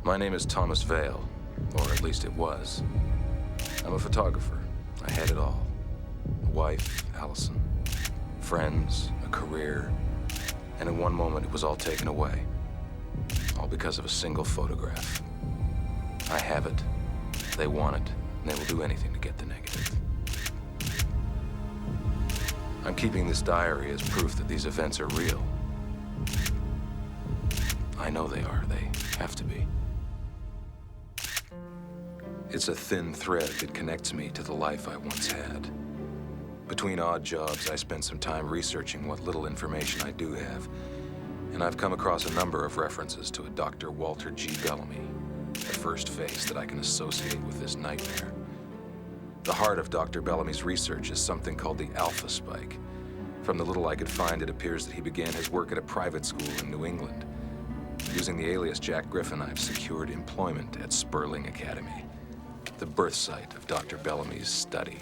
My name is Thomas Vale, or at least it was. I'm a photographer. I had it all. A wife, Allison. Friends, a career. And in one moment, it was all taken away. All because of a single photograph. I have it. They want it, and they will do anything to get the negative. I'm keeping this diary as proof that these events are real. I know they are. They have to be. It's a thin thread that connects me to the life I once had. Between odd jobs, I spent some time researching what little information I do have, and I've come across a number of references to a Dr. Walter G. Bellamy, the first face that I can associate with this nightmare. The heart of Dr. Bellamy's research is something called the alpha spike. From the little I could find, it appears that he began his work at a private school in New England. Using the alias Jack Griffin, I've secured employment at Sperling Academy, the birth site of Dr. Bellamy's study.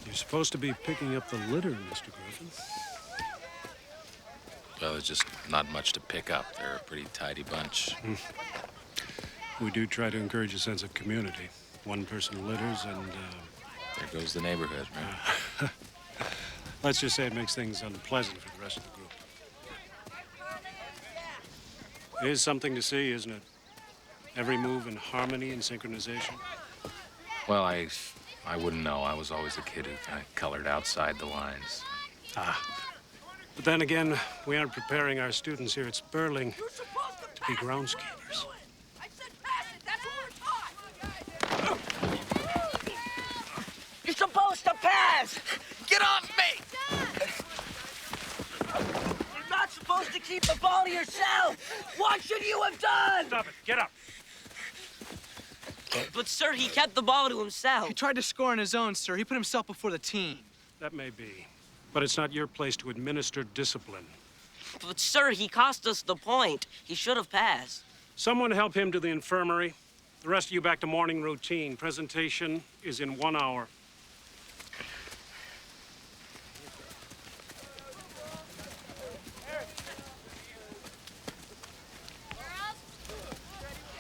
You're supposed to be picking up the litter, Mr. Griffin. Well, there's just not much to pick up. They're a pretty tidy bunch. We do try to encourage a sense of community. One person litters and, There goes the neighborhood, right? let's just say it makes things unpleasant for the rest of the group. It is something to see, isn't it? Every move in harmony and synchronization. Well, I wouldn't know. I was always a kid who kind of colored outside the lines. But then again, we aren't preparing our students here at Sperling to be groundskeepers. I said pass it. That's what we're taught. You're supposed to pass. Get off me. You're not supposed to keep the ball to yourself. What should you have done? Stop it. Get up. But, sir, he kept the ball to himself. He tried to score on his own, sir. He put himself before the team. That may be. But it's not your place to administer discipline. But, sir, he cost us the point. He should have passed. Someone help him to the infirmary. The rest of you back to morning routine. Presentation is in 1 hour.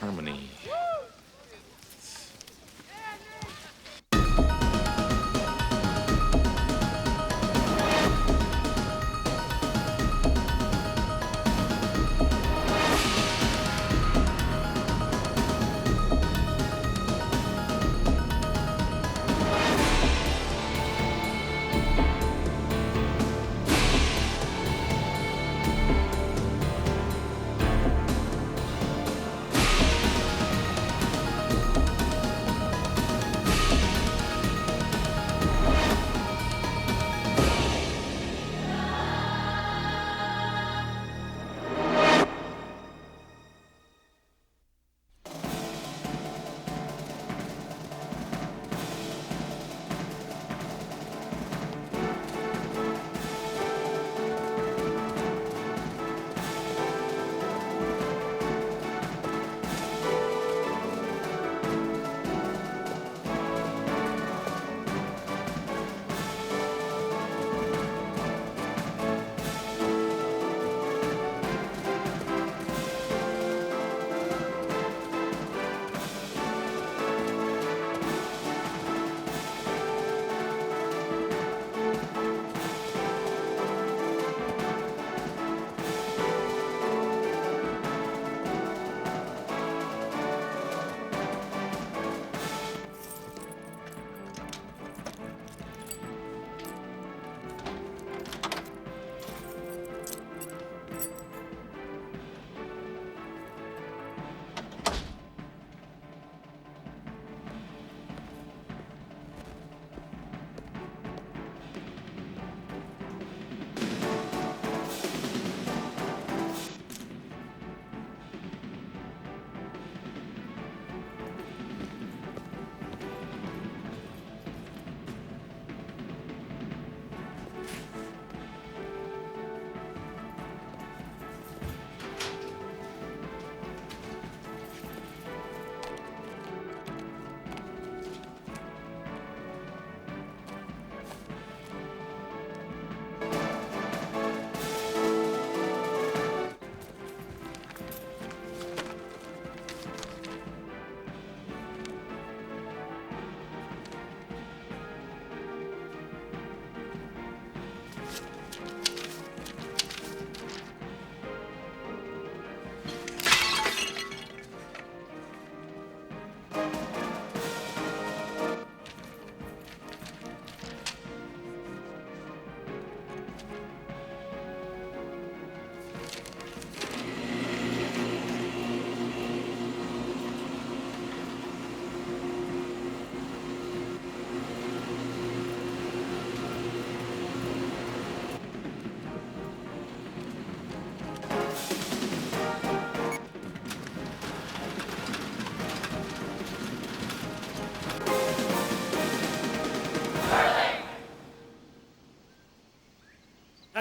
Harmony.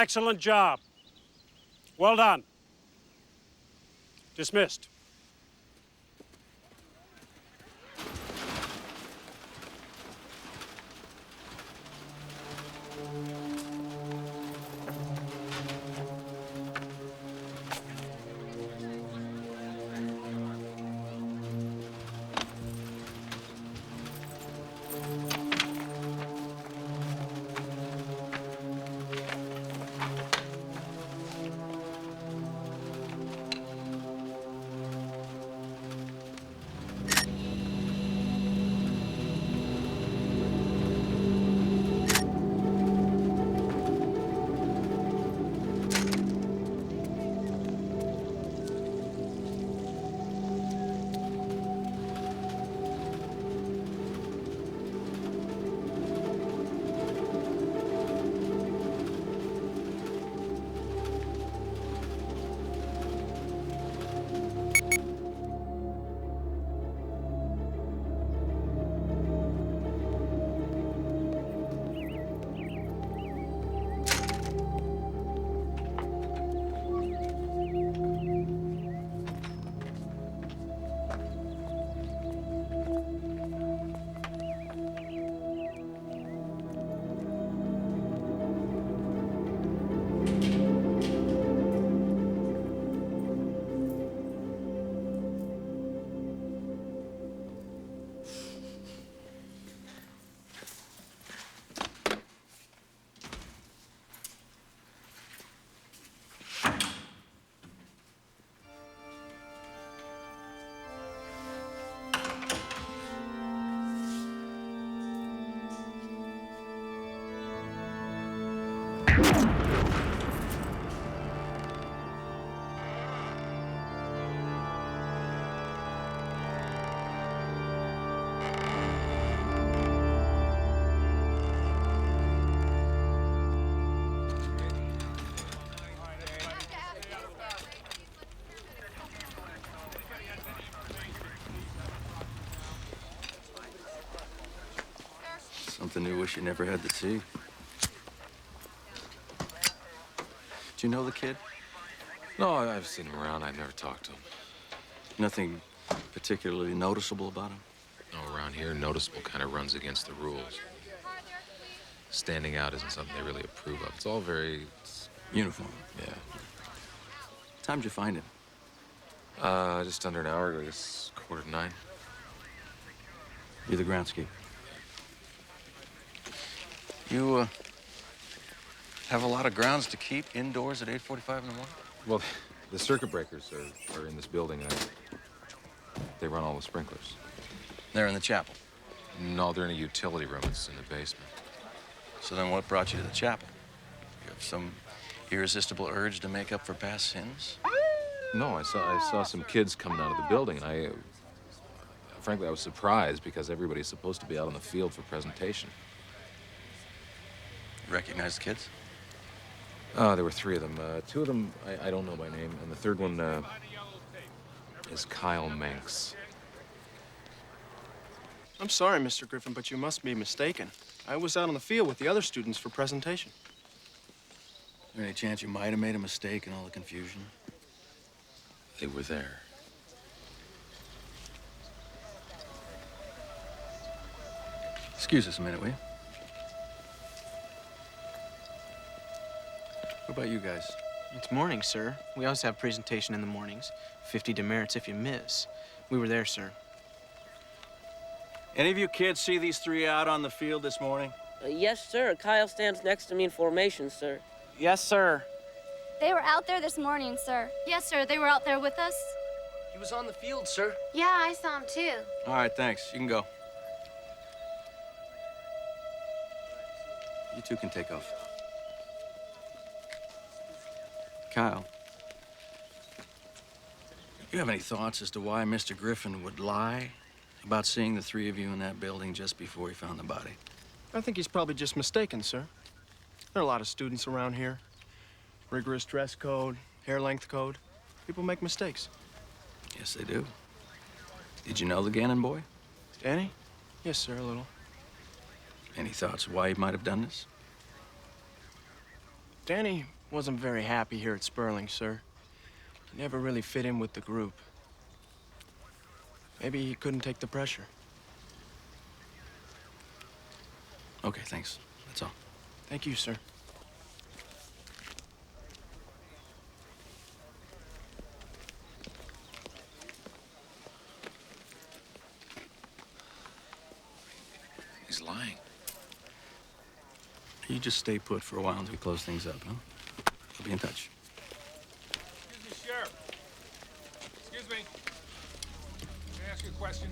Excellent job. Well done. Dismissed. Something you wish you never had to see. Do you know the kid? No, I've seen him around. I've never talked to him. Nothing particularly noticeable about him? No, around here, noticeable kind of runs against the rules. Standing out isn't something they really approve of. It's all very... Uniform. Yeah. Time'd you find him? Just under an hour ago. I guess 8:45. You're the groundskeeper. You, have a lot of grounds to keep indoors at 8:45 in the morning? Well, the circuit breakers are in this building. They run all the sprinklers. They're in the chapel. No, they're in a utility room. It's in the basement. So then what brought you to the chapel? You have some irresistible urge to make up for past sins? No, I saw some kids coming out of the building, and frankly, I was surprised because everybody's supposed to be out on the field for presentation. Recognize the kids? There were 3 of them. 2 of them I don't know by name, and the third one is Kyle Manx. I'm sorry, Mr. Griffin, but you must be mistaken. I was out on the field with the other students for presentation. Is there any chance you might have made a mistake in all the confusion? They were there. Excuse us a minute, will you? What about you guys? It's morning, sir. We always have presentation in the mornings. 50 demerits if you miss. We were there, sir. Any of you kids see these 3 out on the field this morning? Yes, sir. Kyle stands next to me in formation, sir. Yes, sir. They were out there this morning, sir. Yes, sir. They were out there with us. He was on the field, sir. Yeah, I saw him too. All right, thanks. You can go. You two can take off. Kyle, you have any thoughts as to why Mr. Griffin would lie about seeing the 3 of you in that building just before he found the body? I think he's probably just mistaken, sir. There are a lot of students around here. Rigorous dress code, hair length code. People make mistakes. Yes, they do. Did you know the Gannon boy? Danny? Yes, sir, a little. Any thoughts why he might have done this? Danny Wasn't very happy here at Sperling, sir. He never really fit in with the group. Maybe he couldn't take the pressure. Okay, thanks. That's all. Thank you, sir. He's lying. You just stay put for a while until we close things up, huh? I'll be in touch. Excuse me, Sheriff. Excuse me. Can I ask you a question?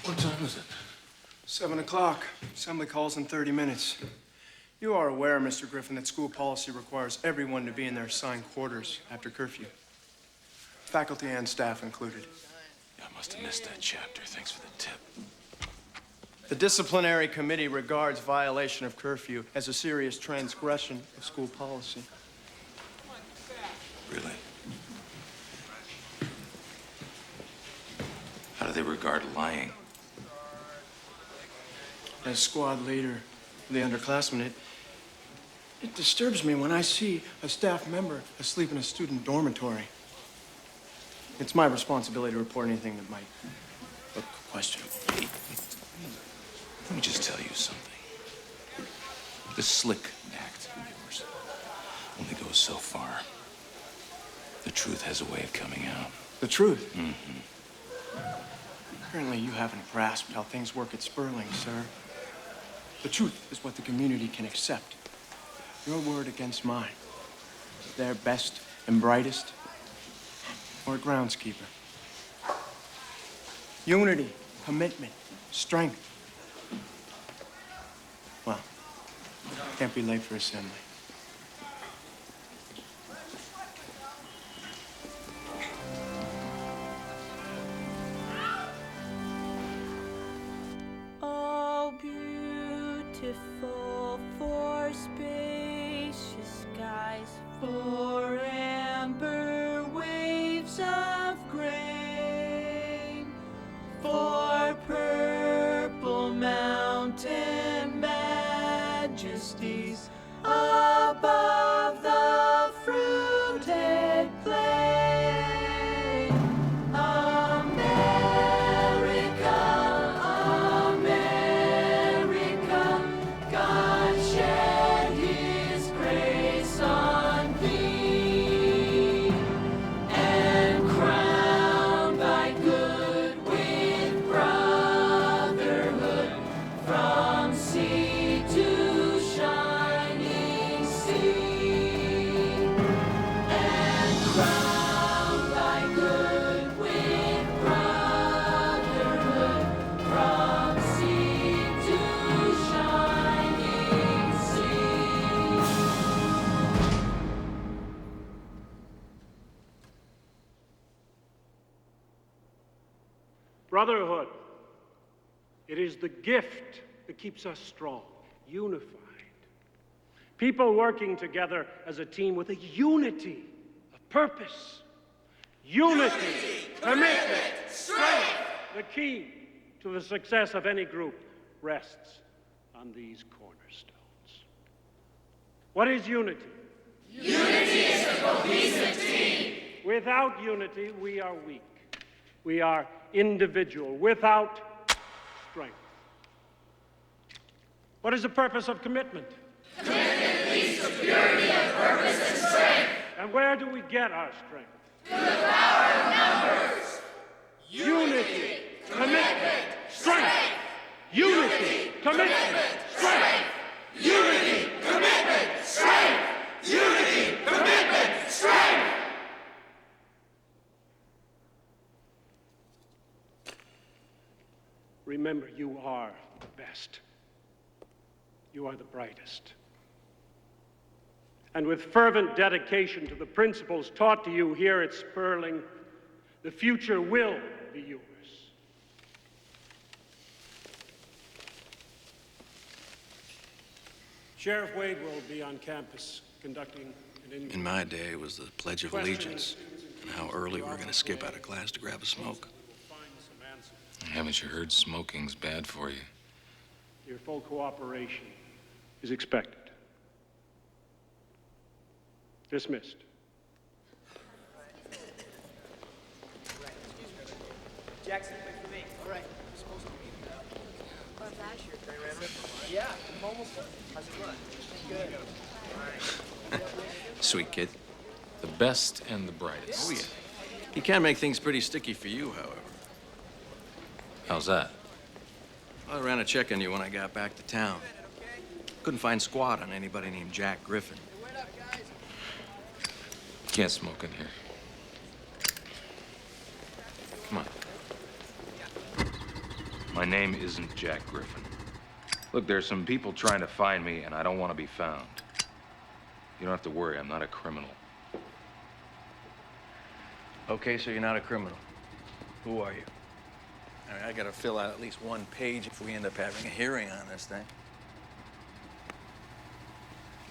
What time is it? 7 o'clock. Assembly calls in 30 minutes. You are aware, Mr. Griffin, that school policy requires everyone to be in their assigned quarters after curfew. Faculty and staff included. I must have missed that chapter. Thanks for the tip. The disciplinary committee regards violation of curfew as a serious transgression of school policy. Really? How do they regard lying? As squad leader of the underclassmen, it disturbs me when I see a staff member asleep in a student dormitory. It's my responsibility to report anything that might look questionable. Hey, let me just tell you something. This slick act of yours only goes so far. The truth has a way of coming out. The truth? Mm-hmm. Apparently you haven't grasped how things work at Sperling, sir. The truth is what the community can accept. Your word against mine. Their best and brightest, or a groundskeeper. Unity, commitment, strength. Well, can't be late for assembly. for amber waves of grain, for purple mountain majesties above the fruited plain. America, America, God shed His grace on thee, and crown thy good with brotherhood from sea to shining sea, and crown thy good with brotherhood from sea to shining sea. Brotherhood. It is the gift that keeps us strong, unified. People working together as a team with a unity of purpose. Unity, commitment, strength. The key to the success of any group rests on these cornerstones. What is unity? Unity is a cohesive team. Without unity, we are weak. We are individual, without strength. What is the purpose of commitment? Commitment leads to purity of purpose and strength. And where do we get our strength? Through the power of numbers. Unity, commitment, strength. Unity, commitment, strength. Unity, commitment, strength. Unity, commitment, strength. Remember, you are the best. You are the brightest. And with fervent dedication to the principles taught to you here at Sperling, the future will be yours. Sheriff Wade will be on campus conducting an In my day, it was the Pledge of Allegiance, and how early we were going to skip out of class to grab a smoke. Haven't you heard smoking's bad for you? Your full cooperation is expected. Dismissed. Jackson, wait for me. All right. Yeah, I'm almost done. How's it going? Good. Sweet kid. The best and the brightest. Oh, yeah. He can make things pretty sticky for you, however. How's that? I ran a check on you when I got back to town. Couldn't find squat on anybody named Jack Griffin. Can't smoke in here. Come on. My name isn't Jack Griffin. Look, there's some people trying to find me, and I don't want to be found. You don't have to worry, I'm not a criminal. Okay, so you're not a criminal. Who are you? I mean, I gotta fill out at least one page if we end up having a hearing on this thing.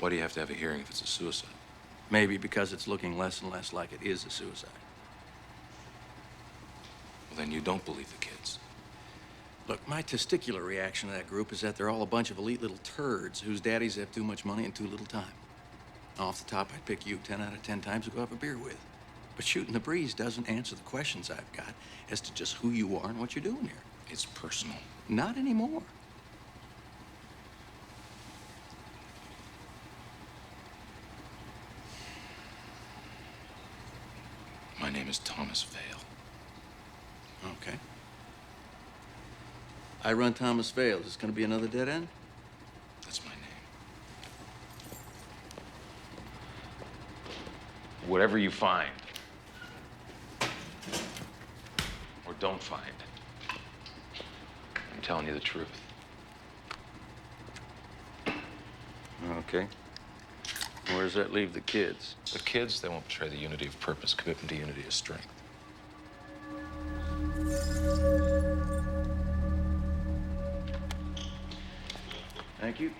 Why do you have to have a hearing if it's a suicide? Maybe because it's looking less and less like it is a suicide. Well, then you don't believe the kids. Look, my testicular reaction to that group is that they're all a bunch of elite little turds whose daddies have too much money and too little time. Off the top, I'd pick you 10 out of 10 times to go have a beer with. But shooting the breeze doesn't answer the questions I've got as to just who you are and what you're doing here. It's personal. Not anymore. My name is Thomas Vale. Okay. I run Thomas Vale. Is this gonna be another dead end? That's my name. Whatever you find, or don't find, I'm telling you the truth. Okay. Where does that leave the kids? The kids, they won't betray the unity of purpose, commitment to unity of strength. Thank you.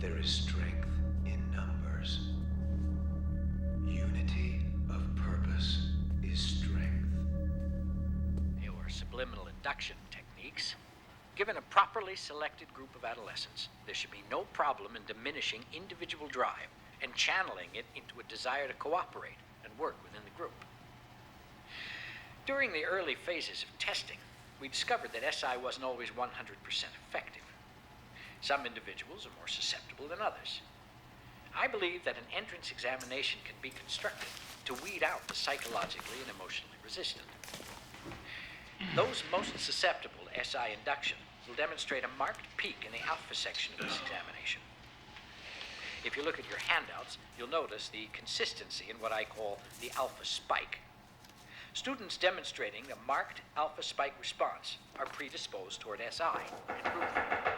There is strength in numbers. Unity of purpose is strength. Your subliminal induction techniques. Given a properly selected group of adolescents, there should be no problem in diminishing individual drive and channeling it into a desire to cooperate and work within the group. During the early phases of testing, we discovered that SI wasn't always 100% effective. Some individuals are more susceptible than others. I believe that an entrance examination can be constructed to weed out the psychologically and emotionally resistant. Those most susceptible to SI induction will demonstrate a marked peak in the alpha section of this examination. If you look at your handouts, you'll notice the consistency in what I call the alpha spike. Students demonstrating a marked alpha spike response are predisposed toward SI and group therapy.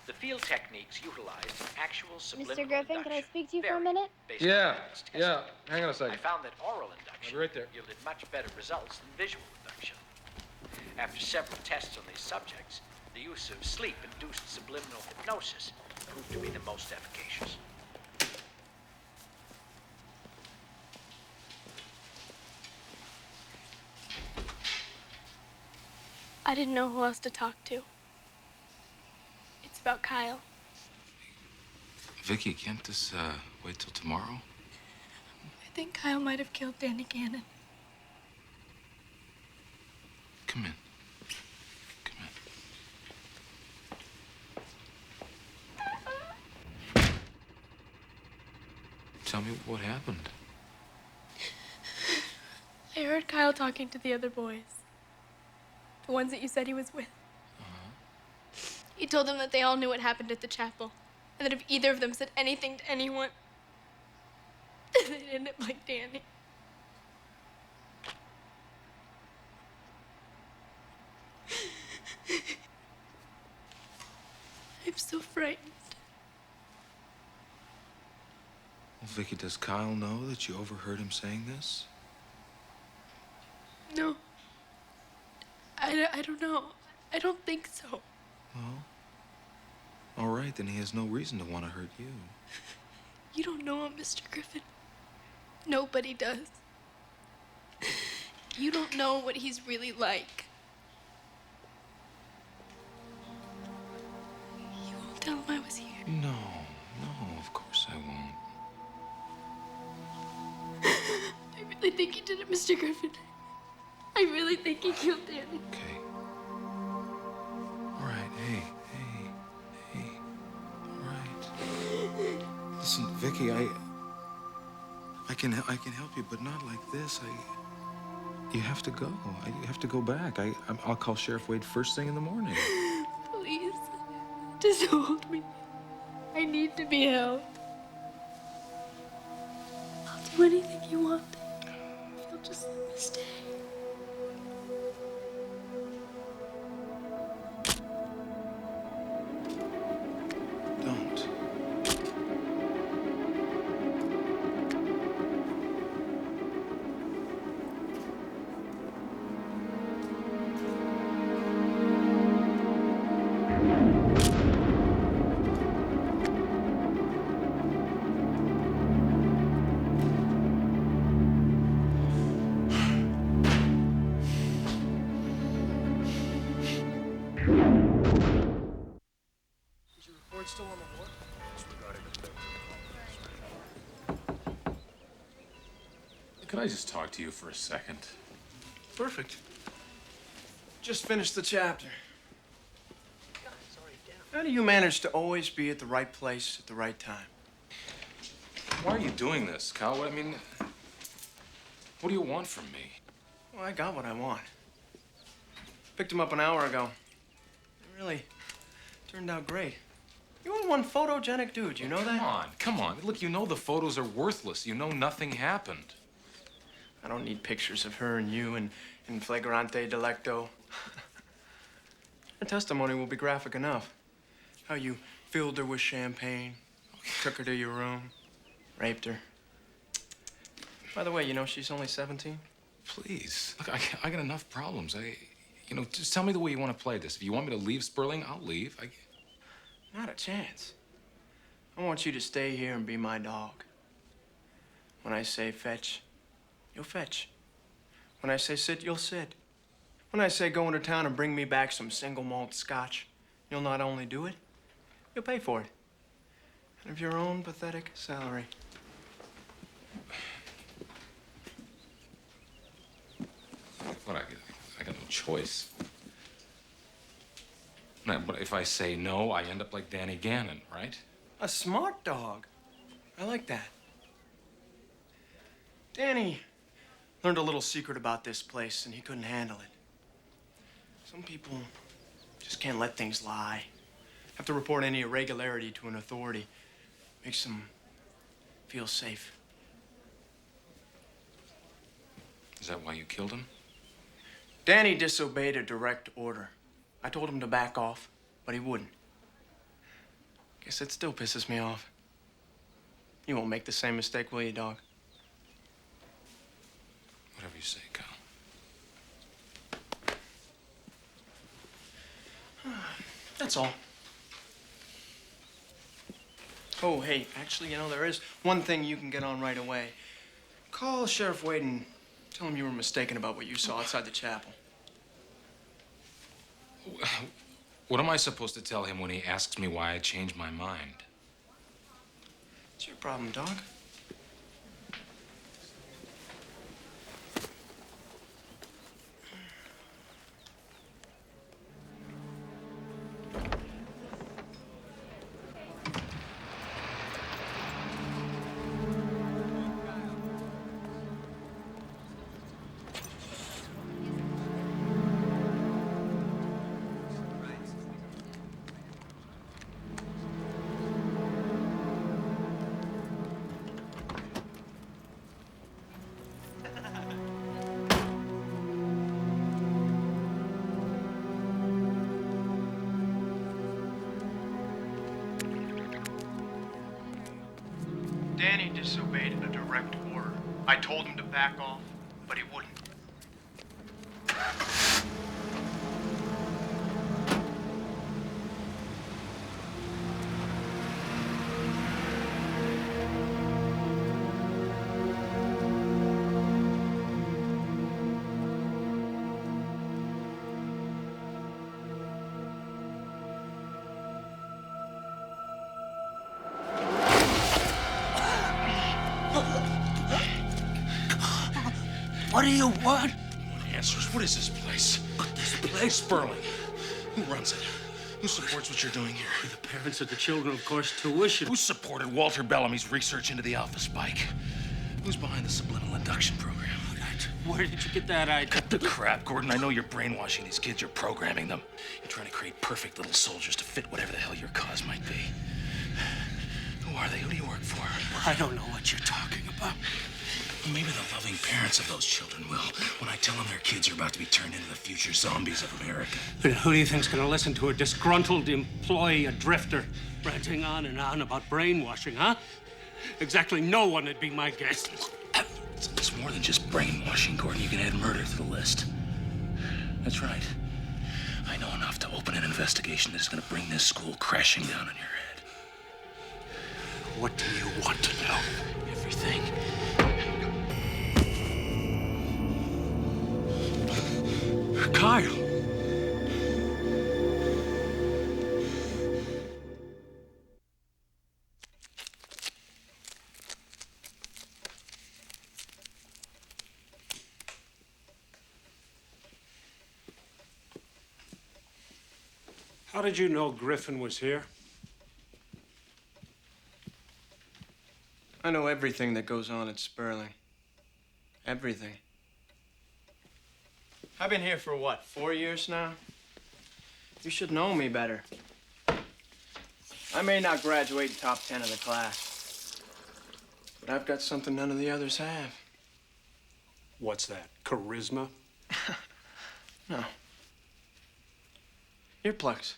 The field techniques utilized actual subliminal Mr. Griffin, can I induction speak to you for a vary minute? based on Yeah, evidence testing. yeah. Hang on a I second. found that oral induction I'll be right there. yielded much better results than visual induction. After several tests on these subjects, the use of sleep-induced subliminal hypnosis proved to be the most efficacious. I didn't know who else to talk to. It's about Kyle. Vicky, can't this wait till tomorrow? I think Kyle might have killed Danny Gannon. Come in. Come in. Tell me what happened. I heard Kyle talking to the other boys. The ones that you said he was with. He told them that they all knew what happened at the chapel, and that if either of them said anything to anyone, they'd end up like Danny. I'm so frightened. Well, Vicky, does Kyle know that you overheard him saying this? No. I don't know. I don't think so. Well, all right, then he has no reason to want to hurt you. You don't know him, Mr. Griffin. Nobody does. You don't know what he's really like. You won't tell him I was here. No, no, of course I won't. I really think he did it, Mr. Griffin. I really think he killed Danny. Okay. All right, hey. All right. Listen, Vicky, I can help you, but not like this. You have to go. You have to go back. I'll call Sheriff Wade first thing in the morning. Please, just hold me. I need to be held. I'll do anything you want. If you'll just let me stay. Don't. Is your report still on the board? Could I just talk to you for a second? Perfect. Just finished the chapter. How do you manage to always be at the right place at the right time? Why are you doing this, Kyle? I mean, what do you want from me? Well, I got what I want. Picked him up an hour ago. It really turned out great. You are one photogenic dude, you know that? Come on. Look, you know the photos are worthless. You know nothing happened. I don't need pictures of her and you in flagrante delicto. Her testimony will be graphic enough. How you filled her with champagne, took her to your room, raped her. By the way, you know she's only 17? Please. Look, I got enough problems. Just tell me the way you want to play this. If you want me to leave Sperling, I'll leave. Not a chance. I want you to stay here and be my dog. When I say fetch, you'll fetch. When I say sit, you'll sit. When I say go into town and bring me back some single malt scotch, you'll not only do it, you'll pay for it. And of your own pathetic salary. What, I got no choice. Now, but if I say no, I end up like Danny Gannon, right? A smart dog. I like that. Danny learned a little secret about this place, and he couldn't handle it. Some people just can't let things lie. Have to report any irregularity to an authority. Makes them feel safe. Is that why you killed him? Danny disobeyed a direct order. I told him to back off, but he wouldn't. Guess it still pisses me off. You won't make the same mistake, will you, dog? Whatever you say, Kyle. That's all. Oh, hey, actually, you know, there is one thing you can get on right away. Call Sheriff Wade and tell him you were mistaken about what you saw outside the chapel. What am I supposed to tell him when he asks me why I changed my mind? It's your problem, dog. Danny disobeyed a direct order. I told him to back off, but he wouldn't. What do you want? Answers. What is this place? This place? Sperling. Who runs it? Who supports what you're doing here? The parents of the children, of course, tuition. Who supported Walter Bellamy's research into the Alpha Spike? Who's behind the subliminal induction program? Where did you get that idea? Cut the crap, Gordon. I know you're brainwashing these kids. You're programming them. You're trying to create perfect little soldiers to fit whatever the hell your cause might be. Who are they? Who do you work for? I don't know what you're talking about. Well, maybe the loving parents of those children will, when I tell them their kids are about to be turned into the future zombies of America. And who do you think's gonna listen to a disgruntled employee, a drifter, ranting on and on about brainwashing, huh? Exactly no one would be my guess. It's more than just brainwashing, Gordon. You can add murder to the list. That's right. I know enough to open an investigation that is going to bring this school crashing down on your head. What do you want to know? Everything. Kyle! How did you know Griffin was here? I know everything that goes on at Sperling. Everything. I've been here for what, 4 years now? You should know me better. I may not graduate in top 10 of the class, but I've got something none of the others have. What's that? Charisma? No. Earplugs.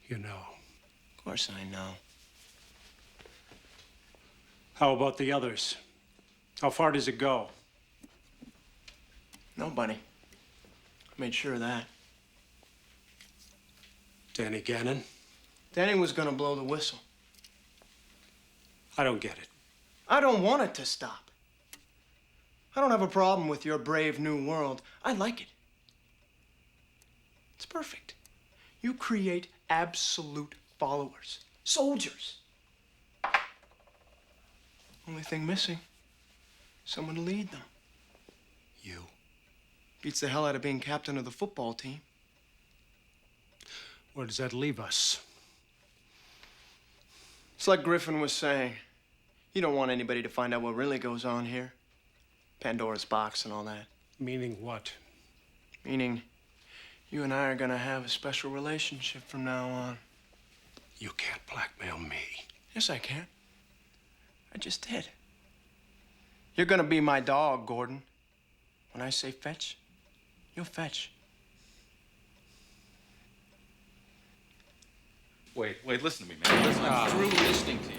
You know. Of course I know. How about the others? How far does it go? Nobody. I made sure of that. Danny Gannon? Danny was gonna blow the whistle. I don't get it. I don't want it to stop. I don't have a problem with your brave new world. I like it. It's perfect. You create absolute followers, soldiers. Only thing missing, someone to lead them. You. Beats the hell out of being captain of the football team. Where does that leave us? It's like Griffin was saying. You don't want anybody to find out what really goes on here. Pandora's box and all that. Meaning what? Meaning, you and I are gonna have a special relationship from now on. You can't blackmail me. Yes, I can. I just did. You're gonna be my dog, Gordon. When I say fetch, you'll fetch. Wait, listen to me, man. Listen, I'm through listening to you.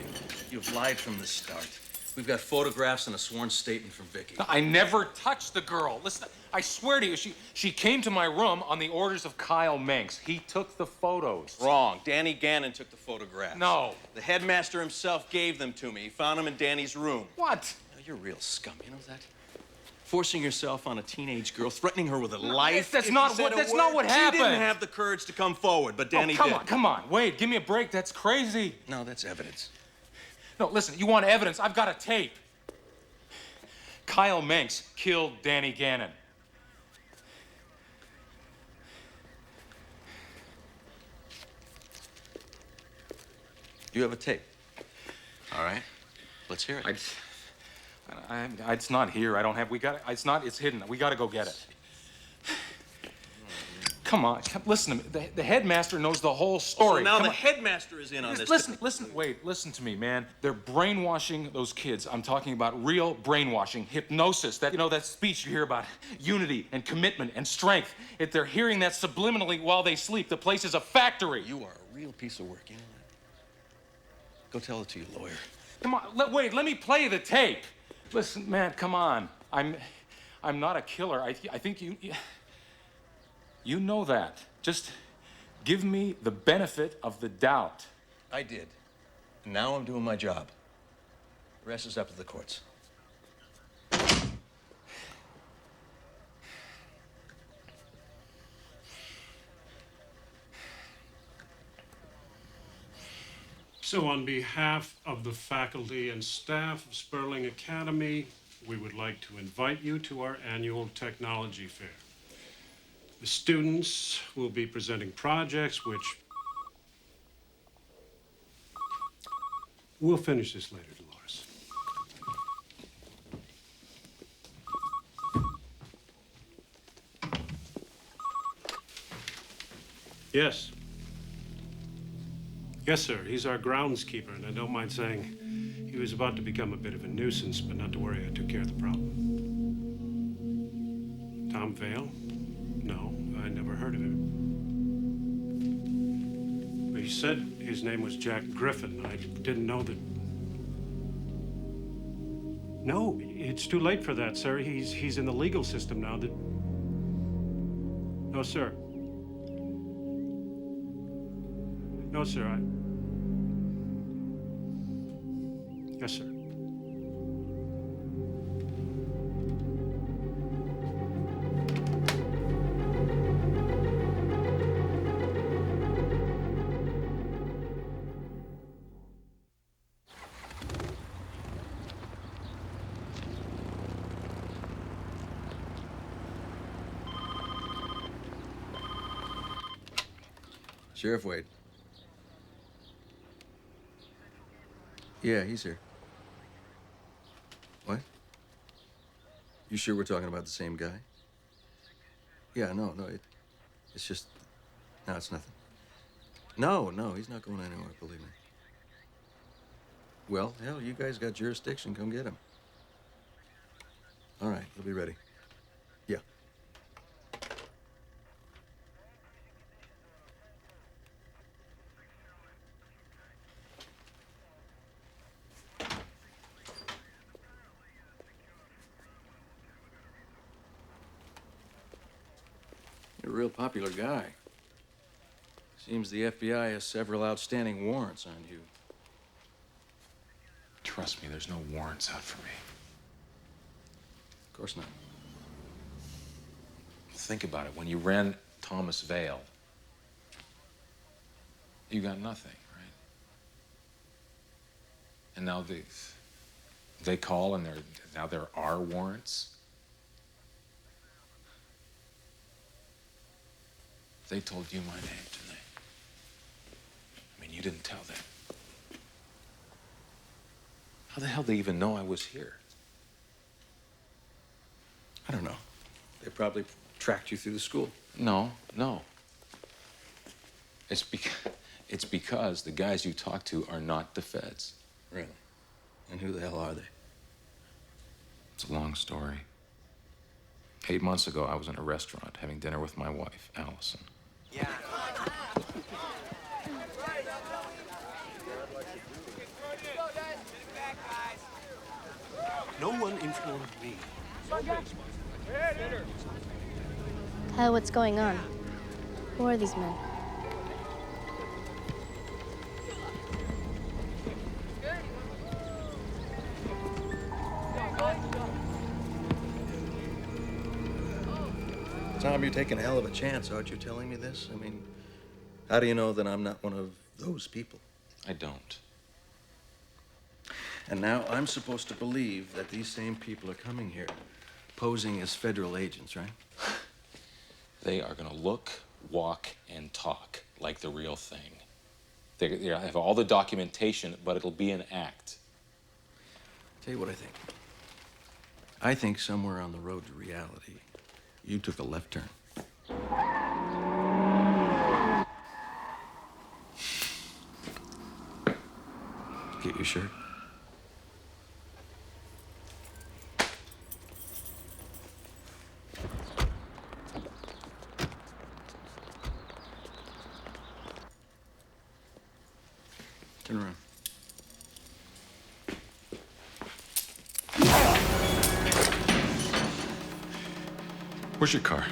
You've lied from the start. We've got photographs and a sworn statement from Vicky. I never touched the girl. Listen, I swear to you, she came to my room on the orders of Kyle Manx. He took the photos. Wrong. Danny Gannon took the photographs. No. The headmaster himself gave them to me. He found them in Danny's room. What? Now, you're real scum, you know that? Forcing yourself on a teenage girl, threatening her with a life. That's not what happened. She didn't have the courage to come forward, but Danny come did. on, come on. Wade, give me a break. That's crazy. No, that's evidence. No, listen, you want evidence? I've got a tape. Kyle Manx killed Danny Gannon. You have a tape. All right. Let's hear it. It's not here. I don't have. It's hidden. We got to go get it. Come on, listen to me. The headmaster knows the whole story. So now the headmaster is in on this. Listen to me, man. They're brainwashing those kids. I'm talking about real brainwashing, hypnosis. That speech you hear about unity and commitment and strength. If they're hearing that subliminally while they sleep, the place is a factory. You are a real piece of work, you know that? Go tell it to your lawyer. Come on, let me play the tape. Listen, man, come on. I'm not a killer. I think you know that. Just give me the benefit of the doubt. I did. And now I'm doing my job. The rest is up to the courts. So on behalf of the faculty and staff of Sperling Academy, we would like to invite you to our annual technology fair. The students will be presenting projects which... We'll finish this later, Dolores. Yes. Yes, sir. He's our groundskeeper, and I don't mind saying he was about to become a bit of a nuisance, but not to worry, I took care of the problem. Tom Vale? No, I never heard of him. He said his name was Jack Griffin. I didn't know that... No, it's too late for that, sir. He's in the legal system now. No, sir. No, sir, Yes, sir. Sheriff Wade. Yeah, he's here. What? You sure we're talking about the same guy? Yeah, no, it's just... No, it's nothing. No, he's not going anywhere, believe me. Well, hell, you guys got jurisdiction. Come get him. All right, he'll be ready. Yeah. You're a real popular guy. Seems the FBI has several outstanding warrants on you. Trust me, there's no warrants out for me. Of course not. Think about it. When you ran Thomas Vale, you got nothing, right? And now they call and now there are warrants. They told you my name, didn't they? I mean, you didn't tell them. How the hell do they even know I was here? I don't know. They probably tracked you through the school. No. It's because the guys you talk to are not the feds. Really? And who the hell are they? It's a long story. 8 months ago, I was in a restaurant having dinner with my wife, Allison. Yeah. No one informed me. Kyle, what's going on? Who are these men? Tom, you're taking a hell of a chance, aren't you, telling me this? I mean, how do you know that I'm not one of those people? I don't. And now I'm supposed to believe that these same people are coming here, posing as federal agents, right? They are going to look, walk, and talk like the real thing. They have all the documentation, but it'll be an act. Tell you what I think. I think somewhere on the road to reality, you took a left turn. Get your shirt. Turn around. Where's your car?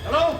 Hello?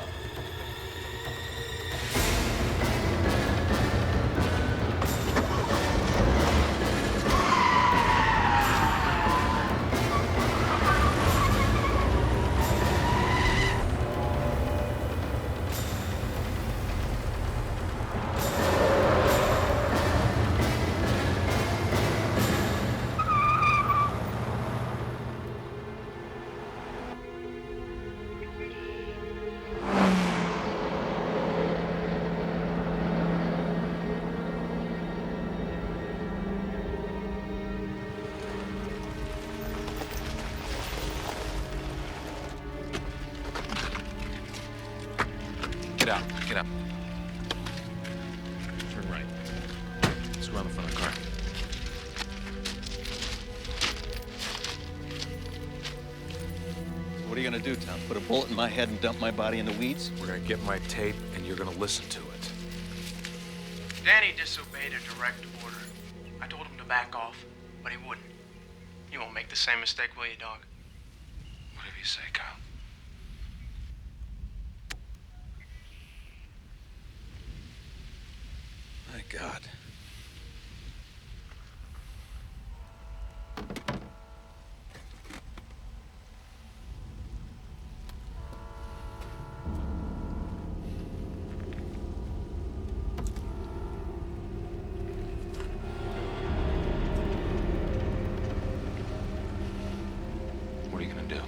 Get out. Get out. Turn right. Let's go around the front of the car. What are you gonna do, Tom? Put a bullet in my head and dump my body in the weeds? We're gonna get my tape, and you're gonna listen to it. Danny disobeyed a direct order. I told him to back off, but he wouldn't. You won't make the same mistake, will you, dog? Whatever you say, Kyle. My God. What are you gonna do?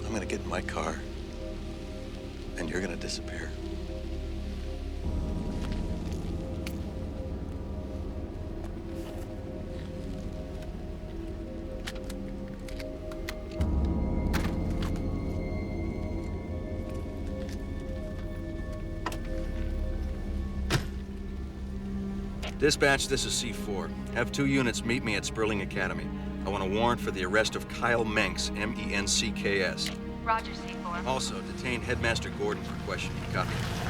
I'm gonna get in my car, and you're gonna disappear. Dispatch, this is C4. Have 2 units meet me at Sperling Academy. I want a warrant for the arrest of Kyle Menks, M-E-N-C-K-S. Roger, C4. Also, detain Headmaster Gordon for questioning. Copy.